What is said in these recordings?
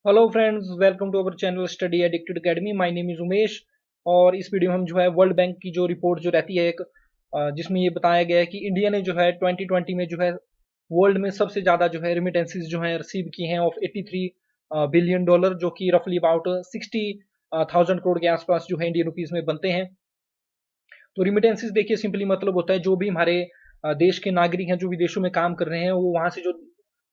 Hello friends, welcome to our channel study addicted academy. My name is Umesh. और इस video में हम जो है वर्ल्ड बैंक की जो रिपोर्ट जो रहती है एक जिसमें ये बताया गया है कि इंडिया ने जो है 2020 में जो है वर्ल्ड में सबसे ज़्यादा जो है रिमिटेंसेस जो है रिसीव की हैं ऑफ 83 बिलियन डॉलर, जो कि रफली अबाउट 60,000 करोड़ के आसपास जो है इंडियन रुपीज़ में बनते हैं। तो रिमिटेंसेस देखिए सिंपली मतलब होता है जो भी हमारे देश के नागरिक हैं जो विदेशों में काम कर रहे हैं, वो वहाँ से जो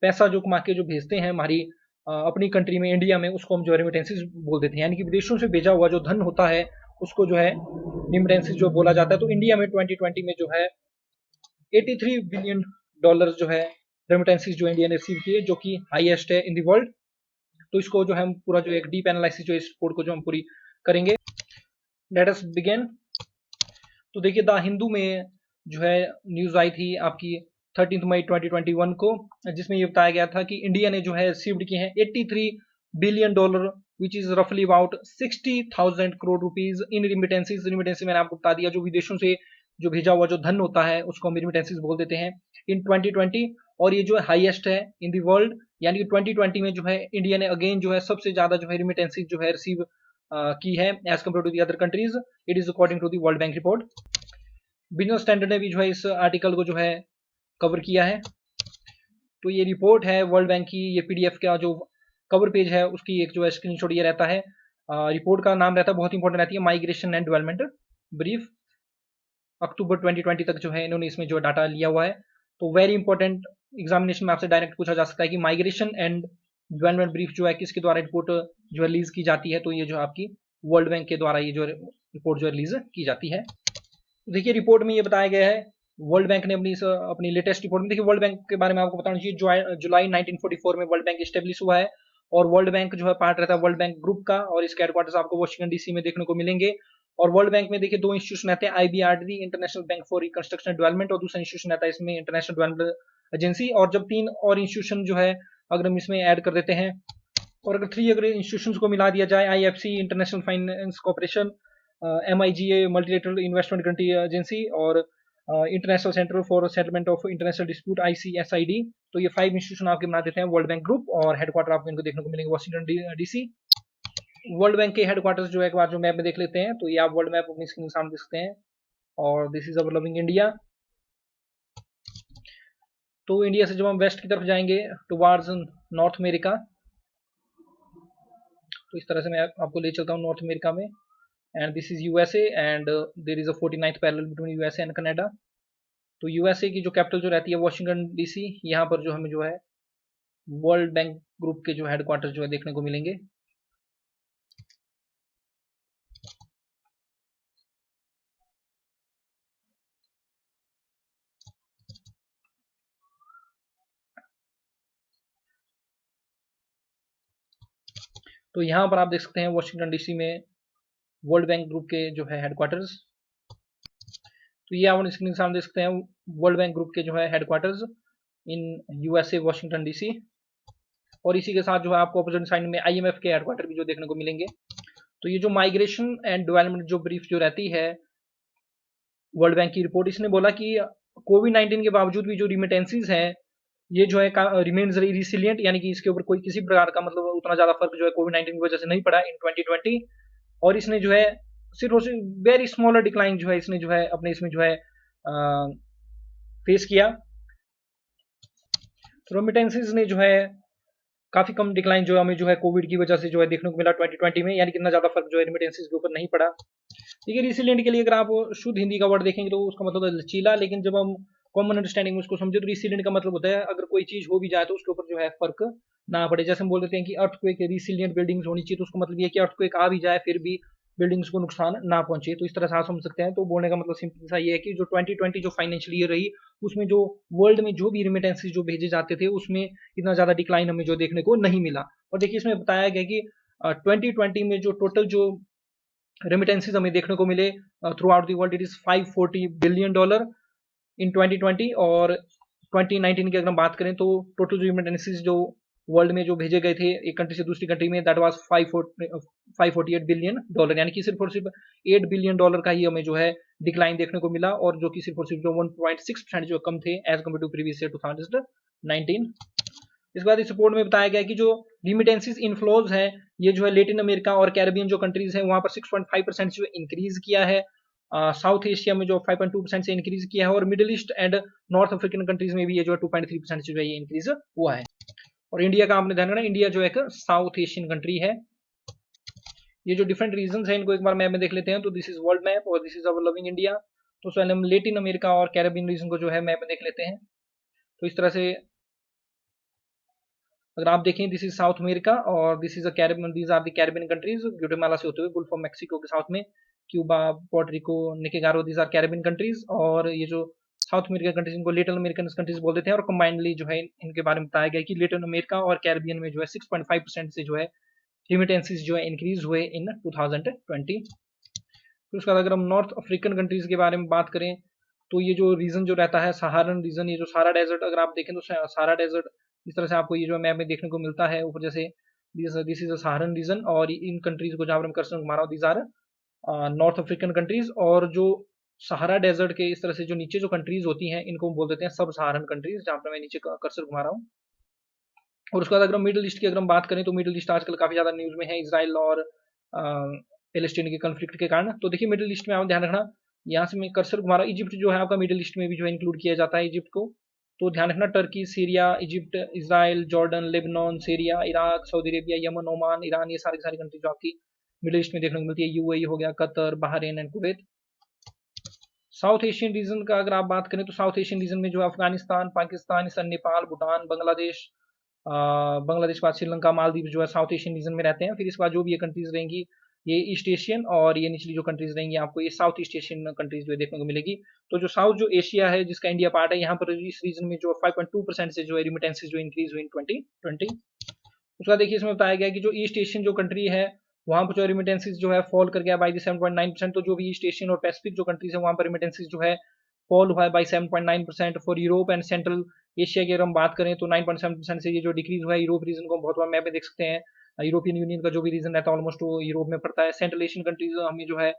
पैसा जो कमा के जो भेजते हैं हमारी अपनी कंट्री में, इंडिया में, उसको हम जो है रेमिटेंसेस बोल देते हैं। यानी कि विदेशों से भेजा हुआ जो धन होता है उसको जो है रेमिटेंसेस जो बोला जाता है। तो इंडिया में 2020 में जो है 83 बिलियन डॉलर जो है रेमिटेंसेस जो इंडिया ने रिसीव किए, जो कि हाईएस्ट है इन द वर्ल्ड। तो इसको जो है हम पूरा जो एक डीप एनालिसिस जो इस रिपोर्ट को जो हम पूरी करेंगे। Let us begin. तो देखिए द हिंदू में जो है न्यूज़ आई थी आपकी 13 मई 2021 को, जिसमें ये बताया गया था कि इंडिया ने जो है रिसीव्ड किए हैं 83 बिलियन डॉलर, विच इज रफली about 60,000 crore rupees in remittances. Remittances मैंने आपको बता दिया, जो विदेशों से जो भेजा हुआ जो धन होता है उसको हम रिमिटेंसेस बोल देते हैं इन 2020। और ये जो हाईएस्ट है इन दी वर्ल्ड, यानी कि 2020 में जो है इंडिया ने अगेन जो है सबसे ज्यादा जो है रिमिटेंसेस जो है रिसीव की है as compared to the other countries. It is according to the world bank report. Business Standard ने भी जो है इस आर्टिकल को जो है कवर किया है। तो ये रिपोर्ट है वर्ल्ड बैंक की, ये पीडीएफ का जो कवर पेज है उसकी एक जो है स्क्रीनशॉट ये रहता है। रिपोर्ट का नाम रहता है, बहुत इंपॉर्टेंट रहती है, माइग्रेशन एंड डेवलपमेंट ब्रीफ। अक्टूबर 2020 तक जो है इन्होंने इसमें जो डाटा लिया हुआ है। तो वेरी इंपॉर्टेंट, एग्जामिनेशन में आपसे डायरेक्ट पूछा जा सकता है कि माइग्रेशन एंड डेवलपमेंट ब्रीफ जो है किसके द्वारा रिपोर्ट जो है रिलीज की जाती है। तो ये जो आपकी वर्ल्ड बैंक के द्वारा ये जो रिपोर्ट जो रिलीज की जाती है। देखिए रिपोर्ट में ये बताया गया है, वर्ल्ड बैंक ने अपनी लेटेस्ट रिपोर्ट में, देखिए वर्ल्ड बैंक के बारे में आपको बताना चाहिए, जुलाई 1944 में वर्ल्ड बैंक स्टेब्लिश हुआ है। और वर्ल्ड बैंक जो है पार्ट रहता है वर्ल्ड बैंक ग्रुप का, और इसके हेडक्वार्टर्स आपको वाशिंगटन डीसी में देखने को मिलेंगे। और वर्ल्ड बैंक में देखिए दो इंस्टीट्यूशन रहते हैं, IBRD international bank for reconstruction and development, और दूसरा इंस्टीट्यूशन रहता है इसमें इंटरनेशनल डेवलपमेंट एजेंसी। और जब तीन और इंस्टीट्यूशन जो है अगर हम इसमें ऐड कर देते हैं, और अगर इंस्टीट्यूशन को मिला दिया जाए, IFC International Finance Corporation, MIGA multilateral investment guarantee agency, और International Centre for Settlement of International Dispute ICSID। तो ये 5 इंस्टीट्यूशन आपके बना देते हैं वर्ल्ड बैंक ग्रुप, और हेडक्वार्टर आपको इनको देखने को मिलेंगे वाशिंगटन डीसी। वर्ल्ड बैंक के हेडक्वार्टर्स जो है एक बार जो मैप में देख लेते हैं, तो ये आप वर्ल्ड मैप अपनी स्क्रीन के सामने देख सकते हैं। और this is our loving India. तो इंडिया से जब हम वेस्ट की तरफ जाएंगे टुवार्ड्स नॉर्थ अमेरिका, तो इस तरह से मैं आपको ले चलता हूँ नॉर्थ अमेरिका में। And this is USA, and there is a 49th parallel between USA and Canada. तो यूएसए की जो कैपिटल जो रहती है वाशिंगटन डीसी, यहाँ पर जो हमें जो है वर्ल्ड बैंक ग्रुप के जो हेडक्वार्टर जो है देखने को मिलेंगे। तो यहाँ पर आप देख सकते हैं वाशिंगटन डीसी में वर्ल्ड बैंक ग्रुप के जो है हेडक्वार्टर्स। तो ये आप स्क्रीन के सामने देख सकते हैं वर्ल्ड बैंक ग्रुप के जो है headquarters in USA Washington DC. और इसी के साथ जो है आपको अपोजिट साइड में IMF के हेडक्वार्टर भी जो देखने को मिलेंगे। तो ये जो माइग्रेशन एंड डेवलपमेंट जो ब्रीफ जो रहती है वर्ल्ड बैंक की रिपोर्ट, इसने बोला कि कोविड-19 के बावजूद भी जो रिमिटेंसीज है ये जो है रिमेन्स रिसिलियंट, यानी कि इसके ऊपर कोई किसी प्रकार का मतलब उतना ज्यादा फर्क जो है कोविड-19 की वजह से नहीं पड़ा इन 2020। और इसने जो है सिर्फ और सिर्फ वेरी स्मॉलर डिक्लाइन जो है इसने जो है अपने इसमें जो है फेस किया। तो रेमिटेंसेज ने जो है काफी कम डिक्लाइन जो हमें जो है कोविड की वजह से जो है देखने को मिला 2020 में, यानी कितना ज्यादा फर्क जो है रेमिटेंसेज के ऊपर नहीं पड़ा। देखिए रिसिलियंट के लिए अगर आप शुद्ध हिंदी का वर्ड देखेंगे तो उसका मतलब है लचीला, लेकिन जब हम कॉमन अंडरस्टैंडिंग में उसको समझे तो रिसिलियंट का मतलब होता है अगर कोई चीज हो भी जाए तो उसके ऊपर जो है फर्क ना पड़े। जैसे हम बोल देते हैं कि अर्थक्वेक रिसिलियंट बिल्डिंग्स होनी चाहिए, तो उसका मतलब ये है कि अर्थक्वेक आ भी जाए फिर भी बिल्डिंग्स को नुकसान ना पहुंचे। तो इस तरह से आप समझ सकते हैं। तो बोलने का मतलब सिंपल सा ये है कि जो 2020 जो फाइनेंशियल ईयर रही उसमें जो वर्ल्ड में जो भी रिमिटेंसेज जो भेजे जाते थे उसमें इतना ज्यादा डिक्लाइन हमें जो देखने को नहीं मिला। और देखिए इसमें बताया गया कि 2020 में जो टोटल जो रेमिटेंसेज हमें देखने को मिले through out the world, it is 540 billion dollar in 2020। और 2019 की अगर हम बात करें तो टोटल जो रेमिटेंसेज जो वर्ल्ड में जो भेजे गए थे एक कंट्री से दूसरी कंट्री में, दैट वाज 548 बिलियन डॉलर, यानी कि सिर्फ और सिर्फ 8 बिलियन डॉलर का ही हमें जो है डिक्लाइन देखने को मिला, और जो कि सिर्फ और सिर्फ जो 1.6% जो कम थे as compared to previous year 2019। इसके बाद इस रिपोर्ट में बताया गया कि जो रिमिटेंसेस इनफ्लोज है ये जो है लेटिन अमेरिका और कैरेबियन जो कंट्रीज हैं वहां पर 6.5% जो इंक्रीज किया है, साउथ एशिया में जो 5.2% से इंक्रीज किया है, और middle east and north African countries में भी ये जो है 2.3% से जो है ये इंक्रीज हुआ है। और इंडिया का आपने ध्यान रखना, इंडिया जो है एक साउथ एशियन कंट्री है। ये जो डिफरेंट रीजन है इनको एक बार मैप में देख लेते हैं। तो दिस इज वर्ल्ड मैप और this is our loving India. तो पहले हम लेटिन अमेरिका और कैरेबियन रीजन को जो है मैप में देख लेते हैं। तो इस तरह से अगर आप देखें, दिस इज साउथ अमेरिका और this is a Caribbean, these are the Caribbean countries, Guatemala से होते हुए गुल्फ ऑफ मैक्सिको के साउथ में Cuba, Puerto Rico, Nicaragua, these are Caribbean countries. और ये जो साउथ अमेरिका कंट्रीज इनको लिटिल अमेरिकन कंट्रीज बोल देते हैं। और कंबाइंडली जो है इनके बारे में बताया गया कि लिटिल अमेरिका और कैरेबियन में जो है 6.5% से जो है रिमिटेंसेस जो है इंक्रीज हुए इन 2020। फिर उसके बाद अगर हम नॉर्थ अफ्रीकन कंट्रीज के बारे में बात करें तो ये जो रीजन जो रहता है सहारन रीजन, ये जो सारा डेजर्ट अगर आप देखें तो सारा डेजर्ट इस तरह से आपको ये जो मैप में देखने को मिलता है ऊपर जैसे this is a Saharan reason. और इन कंट्रीज को जहाँ पर हम कर्सर घुमा रहा हूँ, these are North African countries. और जो सहारा डेजर्ट के इस तरह से जो नीचे जो कंट्रीज होती हैं इनको बोल देते हैं सब सहारन कंट्रीज, जहाँ पर मैं नीचे कर्सर घुमा रहा हूँ। और उसके बाद अगर हम मिडिल ईस्ट की अगर हम बात करें तो मिडिल ईस्ट आजकल काफी ज्यादा न्यूज में है इसराइल और पैलेस्टीन के कन्फ्लिक्ट के कारण। तो देखिए मिडिल ईस्ट में आप ध्यान रखना, यहाँ से मैं कर्सर घुमा रहा हूँ, इजिप्ट जो है आपका मिडिल ईस्ट में भी जो है इंक्लूड किया जाता है इजिप्ट को। तो ध्यान रखना, Turkey, Syria, Egypt, Israel, Jordan, Lebanon, Syria, Iraq, Saudi Arabia, Yemen, Oman, Iran, ये सारी सारी कंट्री जो आपकी मिडिल ईस्ट में देखने को मिलती है। यूएई हो गया, Qatar, Bahrain and Kuwait. South Asian region का अगर आप बात करें तो साउथ एशियन रीजन में जो अफगानिस्तान, पाकिस्तान, नेपाल, भूटान, बांग्लादेश, बांग्लादेश के बाद श्रीलंका, मालदीव जो है साउथ एशियन रीजन में रहते हैं। फिर इसके बाद जो भी ये कंट्रीज रहेंगी ये ईस्ट एशियन, और ये निचली जो कंट्रीज रहेंगी आपको ये साउथ ईस्ट एशियन कंट्रीज जो देखने को मिलेगी। तो जो साउथ जो एशिया है जिसका इंडिया पार्ट है, यहाँ पर इस रीजन में जो 5.2% से जो है रिमिटेंसेज जो इंक्रीज हुई इन 2020। उसका देखिए इसमें बताया गया कि जो ईस्ट एशियन जो कंट्री है वहां पर जो रिमिटेंसेज जो है फॉल कर गया बाई 7.9%। तो जो भी ईस्ट एशियन और पैसिफिक जो कंट्रीज है वहां पर रिमिटेंसेज जो है फॉल हुआ है by 7.9%। For Europe and central Asia की अगर हम बात करें तो 9.7% से ये जो डिक्रीज हुआ है। यूरोप रीजन को बहुत बार मैप में देख सकते हैं, यूरोपियन यूनियन का जो भी रीजन रहता है ऑलमोस्ट वो यूरोप में पड़ता है। सेंट्रल एशियन कंट्रीज हमें जो है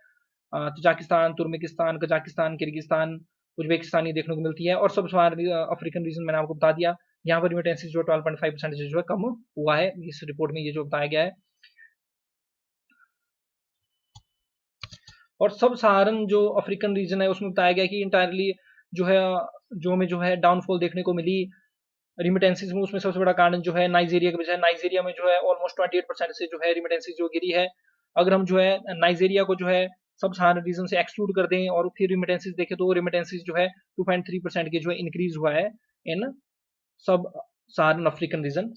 Tajikistan, Turkmenistan, Kazakhstan, Kyrgyzstan, Uzbekistan ये देखने को मिलती है। और सब अफ्रीकन रीजन मैंने आपको बता दिया, यहाँ पर रिमिटेंसेज जो 12.5% से जो है कम हुआ है इस रिपोर्ट में ये जो बताया गया है। और सब सहारन जो अफ्रीकन रीजन है उसमें बताया गया कि इंटायरली जो है जो हमें जो है डाउनफॉल देखने को मिली रिमिटेंसेज में, उसमें सबसे बड़ा कारण जो है नाइजीरिया के वजह है। नाइजीरिया में जो है ऑलमोस्ट 28% से जो है रिमिटेंसेज जो गिरी है। अगर हम जो है नाइजीरिया को जो है सब सहारन रीजन से एक्सक्लूड कर दें और फिर रिमिटेंसेज देखें तो रिमिटेंसेज जो है 2.3% के जो है इंक्रीज हुआ है इन सब सहारन अफ्रीकन रीजन।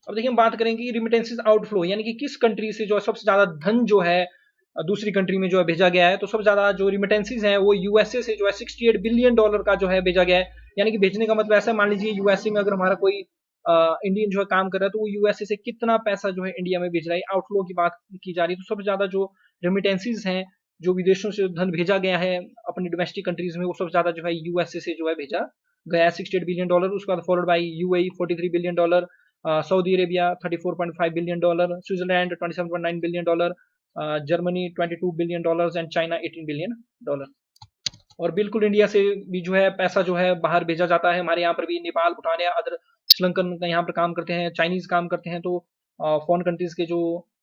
अब देखिए हम बात करेंगे रिमिटेंसेज आउटफ्लो, यानी कि किस कंट्री से जो सबसे ज्यादा धन जो है दूसरी कंट्री में जो है भेजा गया है। तो सबसे ज्यादा जो रिमिटेंसेज है वो यूएसए से जो है $68 बिलियन का जो है भेजा गया है। यानी कि भेजने का मतलब ऐसा, मान लीजिए यूएसए में अगर हमारा कोई इंडियन जो है काम कर रहा है तो वो यूएसए से कितना पैसा जो है इंडिया में भेज रहा है, आउटफ्लो की बात की जा रही है। तो सबसे ज्यादा जो रिमिटेंसेज हैं जो विदेशों से धन भेजा गया है अपनी डोमेस्टिक कंट्रीज में वो सबसे ज्यादा जो है यूएसए से जो है भेजा गया है $68 बिलियन। उसके बाद followed by UAE $43 billion, Saudi Arabia $34.5 billion, Switzerland $27.9 billion, Germany $22 billion and China $18 billion. और बिल्कुल इंडिया से भी जो है पैसा जो है बाहर भेजा जाता है। हमारे यहाँ पर भी नेपाल, भूटान या अदर श्रीलंकन यहाँ पर काम करते हैं, चाइनीज काम करते हैं। तो फॉरेन कंट्रीज के जो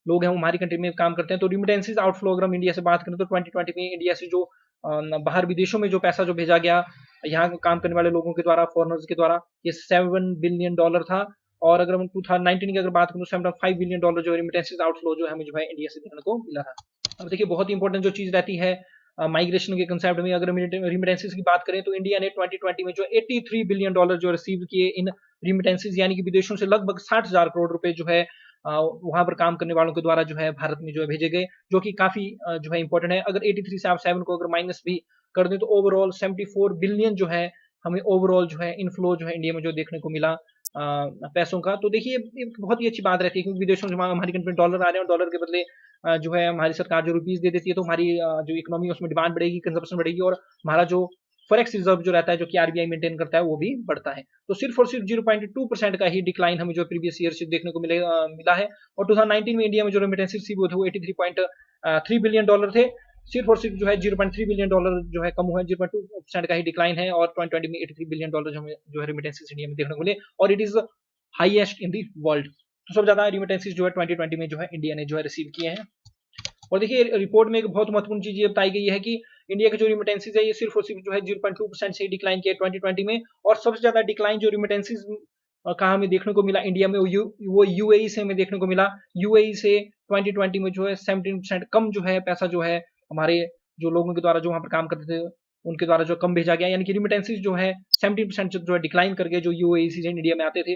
लोग हैं वो हमारी कंट्री में काम करते हैं। तो रिमिटेंसेज आउटफ्लो अगर हम इंडिया से बात करें तो 2020 में इंडिया से जो बाहर विदेशों में जो पैसा जो भेजा गया यहाँ काम करने वाले लोगों के द्वारा, फॉरनर्स के द्वारा, ये $7 बिलियन था। और अगर हम 2019 की अगर बात करें तो $7.5 बिलियन जो रिमिटेंसेज आउटफ्लो जो है हमें जो है इंडिया से देखने को मिला था। अब देखिए बहुत ही इंपॉर्टेंट जो चीज रहती है माइग्रेशन के कंसेप्ट में, अगर रिमिटेंसेज की बात करें तो इंडिया ने 2020 में जो $83 बिलियन जो रिसीव किए इन रिमिटेंसेज, यानी कि विदेशों से लगभग 60,000 करोड़ रुपए जो है वहां पर काम करने वालों के द्वारा जो है भारत में जो है भेजे गए, जो कि काफी जो है इंपॉर्टेंट है। अगर 83 से आप 7 को अगर माइनस भी कर दें तो ओवरऑल 74 बिलियन जो है हमें ओवरऑल जो है इनफ्लो जो है इंडिया में जो देखने को मिला पैसों का। तो देखिए एक बहुत ही अच्छी बात रहती है क्योंकि विदेशों से हमारी कंट्री में डॉलर आ रहे हैं और डॉलर के बदले जो है हमारी सरकार जो रुपीज दे देती है तो हमारी जो इकोनॉमी है उसमें डिमांड बढ़ेगी, कंजप्शन बढ़ेगी और हमारा जो फॉरेक्स रिजर्व जो रहता है जो कि आरबीआई मेंटेन करता है वो भी बढ़ता है। तो सिर्फ और सिर्फ 0.2% का ही डिक्लाइन हमें जो प्रीवियस ईयर से देखने को मिला है। और 2019 में इंडिया में जो रेमिटेंसेज रिसीव हुए थे वो $83.3 बिलियन थे। सिर्फ और सिर्फ जो है $0.3 बिलियन जो है कम हुआ है, 0.2% का ही डिक्लाइन है। और 2020 में $83 बिलियन जो है रेमिटेंसेज इंडिया में देखने को मिले। और it is highest in the world. तो सबसे ज्यादा रिमिटेंसेज जो है 2020 में जो है इंडिया ने जो है रिसीव किए हैं। और देखिए रिपोर्ट में एक बहुत महत्वपूर्ण चीज ये बताई गई है कि इंडिया के जो रिमिटेंसेज है ये सिर्फ और सिर्फ जो है 0.2% से डिक्लाइन किया 2020 में। और सबसे ज्यादा डिक्लाइन जो रिमिटेंसेज कहाँ हमें देखने को मिला इंडिया में, वो यूएई से हमें देखने को मिला। यूएई से 2020 में जो है 17% कम जो है पैसा जो है हमारे जो लोगों के द्वारा जो वहां पर काम करते थे उनके द्वारा जो कम भेजा गया, यानी कि रिमिटेंसेज जो है 17% जो है डिक्लाइन कर गए जो यूएई से इंडिया में आते थे।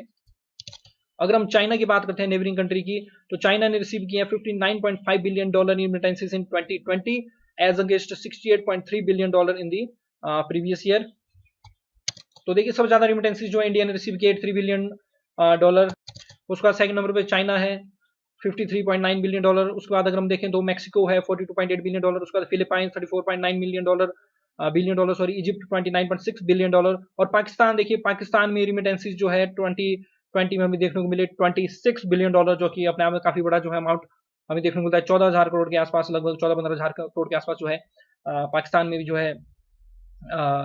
अगर हम चाइना की बात करते हैं नेबरिंग कंट्री की, तो चाइना ने रिसीव किया $59.5 billion in remittances in 2020 as against $68.3 billion in the previous year. तो देखिए सबसे ज्यादा रिमिटेंसेस जो है इंडिया ने रिसीव किए $3 बिलियन। उसके बाद सेकंड नंबर पे चाइना है $53.9 बिलियन। उसके बाद अगर हम देखें तो मैक्सिको है $42.8 बिलियन। उसके बाद Philippine $34.9 billion sorry, Egypt $29.6 billion. और पाकिस्तान देखिए, पाकिस्तान में रिमिटेंसेज जो है 2020 में हमें देखने को मिले $26 बिलियन, जो कि अपने आप में काफी बड़ा जो है अमाउंट हमें देखने को मिलता है। 14,000 करोड़ के आसपास, लगभग 14-15,000 करोड़ के आसपास जो है पाकिस्तान में भी जो है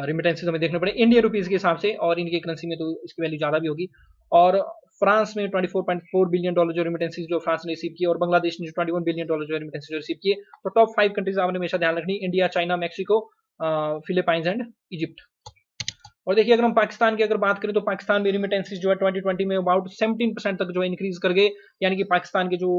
रिमिटेंसेज हमें देखने पड़े इंडियन रुपीज के हिसाब से, और इनकी करेंसी में तो इसकी वैल्यू ज्यादा भी होगी। और फ्रांस में $24.4 बिलियन जो रिमिटेंसेज जो फ्रांस ने रिसीव किए, और बांग्लादेश ने 21 बिलियन जो रिमिटेंसेज रिसीव किए। तो टॉप 5 कंट्रीज आपने हमेशा ध्यान रखनी, India, China, Mexico, Philippines and Egypt. और देखिए अगर हम पाकिस्तान की अगर बात करें तो पाकिस्तान में रिमिटेंसेज जो है 2020 में अबाउट 17% तक जो है इंक्रीज कर गए, यानी कि पाकिस्तान के जो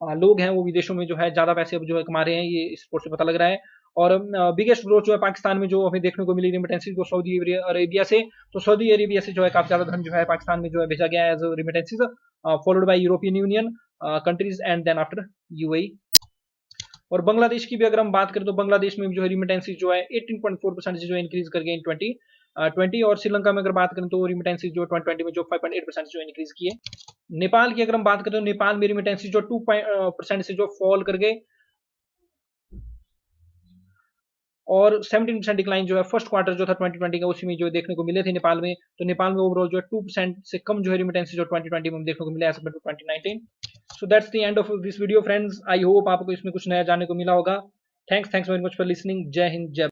लोग हैं वो विदेशों में जो है ज्यादा पैसे अब जो है कमा रहे हैं, ये इस रिपोर्ट से पता लग रहा है। और बिगेस्ट ग्रोथ जो है पाकिस्तान में जो हमें देखने को मिली रिमिटेंसेज को सऊदी अरेबिया से, तो सऊदी अरेबिया से जो है काफी ज्यादा धन जो है पाकिस्तान में जो है भेजा गया है as remittances, followed by European Union countries and then after UAE. और बांग्लादेश की भी अगर हम बात करें तो बांग्लादेश में भी जो है रिमिटेंसेज जो है 18.4% से जो इंक्रीज कर गए इन 2020। और श्रीलंका में अगर बात करें तो रिमिटेंसेज जो 2020 में जो 5.8% जो इंक्रीज किए। नेपाल की अगर हम बात करें तो नेपाल में रिमिटेंसेज जो 2% से जो फॉल कर गए, और 17% डिक्लाइन जो है फर्स्ट क्वार्टर जो था 2020 का उसी में जो देखने को मिले थे नेपाल में। तो नेपाल में ओवरऑल जो है 2% से कम जो है रिमिटेंसेज जो 2020 में देखने को मिला as compared to 2019। So that's the end of this video friends. I hope आपको इसमें कुछ नया जानने को मिला होगा। Thanks very much for listening. जय हिंद, जय